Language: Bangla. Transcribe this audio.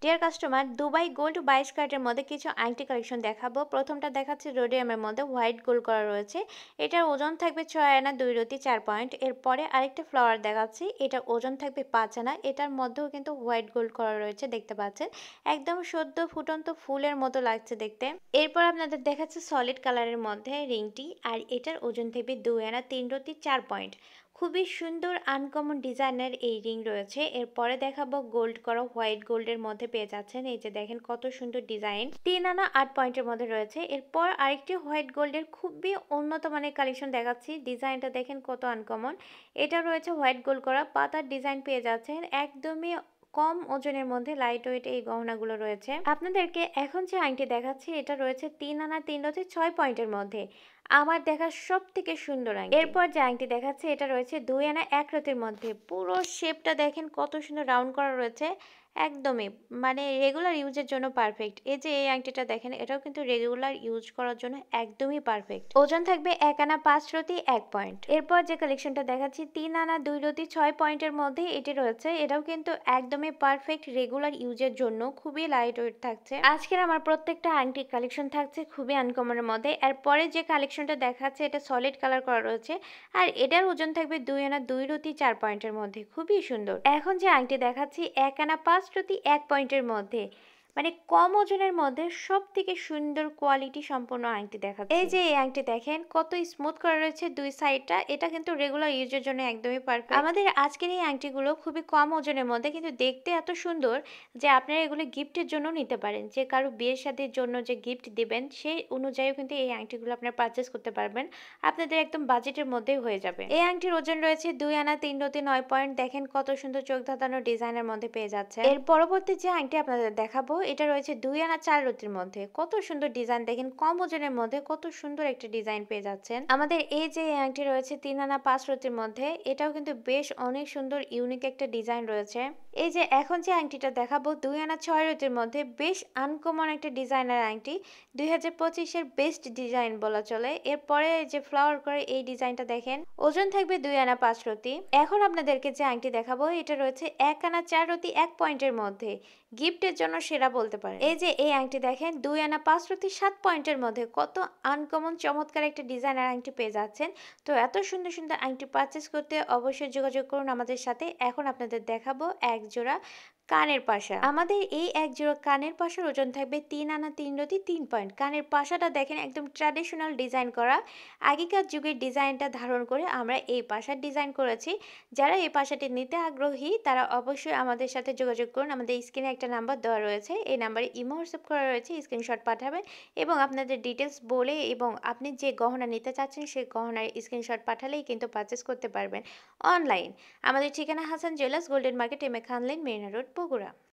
ডিয়ার কাস্টমার, দুবাই গোল্ড 22 ক্যারেটের মধ্যে কিছু আংটি কালেকশন দেখাবো। প্রথমটা দেখাচ্ছে রোডিয়ামের মধ্যে হোয়াইট গোল্ড করা রয়েছে। এটার ওজন থাকবে 6 আনা 2 রতি 4 পয়েন্ট। এরপরে আরেকটা ফ্লাওয়ার দেখাচ্ছি, এটার ওজন থাকবে 5 আনা। এটার মধ্যেও কিন্তু হোয়াইট গোল্ড করা রয়েছে, দেখতে পাচ্ছেন একদম সদ্য ফুটন্ত ফুলের মতো লাগছে দেখতে। এরপর আপনাদের দেখাচ্ছে সলিড কালারের মধ্যে রিংটি, আর এটার ওজন থাকবে 2 আনা 3 রতি 4 পয়েন্ট। খুবই সুন্দর আনকমন ডিজাইনের এই রিং রয়েছে। এরপরে দেখাবো গোল্ড করা হোয়াইট গোল্ডের মধ্যে পেয়ে যাচ্ছেন। এই যে দেখেন কত সুন্দর ডিজাইন, 3 আনা 8 পয়েন্টের মধ্যে রয়েছে। এরপর আরেকটি হোয়াইট গোল্ডের খুবই উন্নত মানের কালেকশন দেখাচ্ছি। ডিজাইনটা দেখেন কত আনকমন। এটা রয়েছে হোয়াইট গোল্ড করা পাতার ডিজাইন পেয়ে যাচ্ছেন, একদমই কম ওজনের মধ্যে লাইট ওয়েট এই গহনাগুলো রয়েছে। আপনাদেরকে এখন যে আংটি দেখাচ্ছি এটা রয়েছে 3 আনা 3 রতি 6 পয়েন্টের মধ্যে, আমার দেখা সব থেকে সুন্দর আংটি। এরপর যে আংটি দেখাচ্ছে এটা রয়েছে 2 আনা 1 রতির মধ্যে। পুরো শেপটা দেখেন কত সুন্দর রাউন্ড করা রয়েছে, একদমই মানে রেগুলার ইউজের জন্য পারফেক্ট। এই যে এই আংটিটা দেখেন, এটাও কিন্তু রেগুলার ইউজ করার জন্য একদমই পারফেক্ট। ওজন থাকবে 1 আনা 5 রতি 1 পয়েন্ট। এরপর যে কালেকশনটা দেখাচ্ছি 3 আনা 2 রতি 6 পয়েন্টের মধ্যে এটি রয়েছে। এটাও কিন্তু একদমই পারফেক্ট রেগুলার ইউজের জন্য, খুবই লাইট ওয়েট থাকছে। আজকের আমার প্রত্যেকটা আংটি কালেকশন থাকছে খুবই আনকমনের মধ্যে। এরপরে যে কালেকশনটা দেখাচ্ছে এটা সলিড কালার করা রয়েছে, আর এটার ওজন থাকবে 2 আনা 2 রতি 4 পয়েন্টের মধ্যে, খুবই সুন্দর। এখন যে আংটি দেখাচ্ছি 1 আনা 5 রতি 1 পয়েন্টের মধ্যে, মানে কম ওজনের মধ্যে সব থেকে সুন্দর কোয়ালিটি সম্পন্ন আংটি দেখাচ্ছে। এই যে এই আংটি দেখেন কত স্মুথ করা রয়েছে দুই সাইডটা, এটা কিন্তু রেগুলার ইউজের জন্য একদমই পারফেক্ট। আমাদের আজকের এই আংটিগুলো খুবই কম ওজনের মধ্যে, কিন্তু দেখতে এত সুন্দর যে আপনারা এগুলো গিফটের জন্য নিতে পারেন। যে কারো বিয়ের শাদীর জন্য যে গিফট দিবেন সেই অনুযায়ীও কিন্তু এই আংটিগুলো আপনারা পারচেস করতে পারবেন, আপনাদের একদম বাজেটের মধ্যেই হয়ে যাবে। এই আংটির ওজন রয়েছে 2 আনা 3 রতি 9 পয়েন্ট। দেখেন কত সুন্দর চোখ ধাঁধানো ডিজাইনের মধ্যে পেয়ে যাচ্ছে। এর পরবর্তী যে আংটি আপনাদের দেখাবো এটা রয়েছে 2 আনা 4 রতির মধ্যে। কত সুন্দর ডিজাইন দেখেন, কম ওজনের মধ্যে কত সুন্দর একটা ডিজাইন পেয়ে যাচ্ছেন। আমাদের এই যে আংটি রয়েছে 3 আনা 5 রতির মধ্যে, এটাও কিন্তু বেশ অনেক সুন্দর ইউনিক একটা ডিজাইন রয়েছে। এই যে এখন যে আংটিটা দেখাবো 2 আনা 6 রতির মধ্যে, বেশ আনকমন একটা ডিজাইনের আংটি, 2025-এর বেস্ট ডিজাইন বলা চলে। এরপরে যে ফ্লাওয়ার করে এই ডিজাইনটা দেখেন, ওজন থাকবে 2 আনা 5 রতি। এখন আপনাদেরকে যে আংটি দেখাবো এটা রয়েছে 1 আনা 4 রতি 1 পয়েন্টের মধ্যে, গিফটের জন্য সেরা বলতে পারেন। এই যে এই আংটি দেখেন 2 আনা 5 রতি 7 পয়েন্টের মধ্যে, কত আনকমন চমৎকার একটা ডিজাইনার আংটি পেয়ে যাচ্ছেন। তো এত সুন্দর সুন্দর আংটি পারচেস করতে অবশ্যই যোগাযোগ করুন আমাদের সাথে। এখন আপনাদের দেখাবো এক জোড়া কানের পাশা। আমাদের এই এক জোড়া কানের পাশার ওজন থাকবে 3 আনা 3 রতি 3 পয়েন্ট। কানের পাশাটা দেখেন একদম ট্র্যাডিশনাল ডিজাইন করা, আগেকার যুগের ডিজাইনটা ধারণ করে আমরা এই পাশার ডিজাইন করেছি। যারা এই পাশাটি নিতে আগ্রহী তারা অবশ্যই আমাদের সাথে যোগাযোগ করুন। আমাদের স্ক্রিনে একটা নাম্বার দেওয়া রয়েছে, এই নাম্বারে ইমো হোয়াটসঅ্যাপ করা রয়েছে, স্ক্রিনশট পাঠাবেন এবং আপনাদের ডিটেলস বলে এবং আপনি যে গহনা নিতে চাচ্ছেন সেই গহনার স্ক্রিনশট পাঠালেই কিন্তু পারচেস করতে পারবেন অনলাইন। আমাদের ঠিকানা Hasan jewellers, golden market, M A Khan lane, Marina road, Bogura.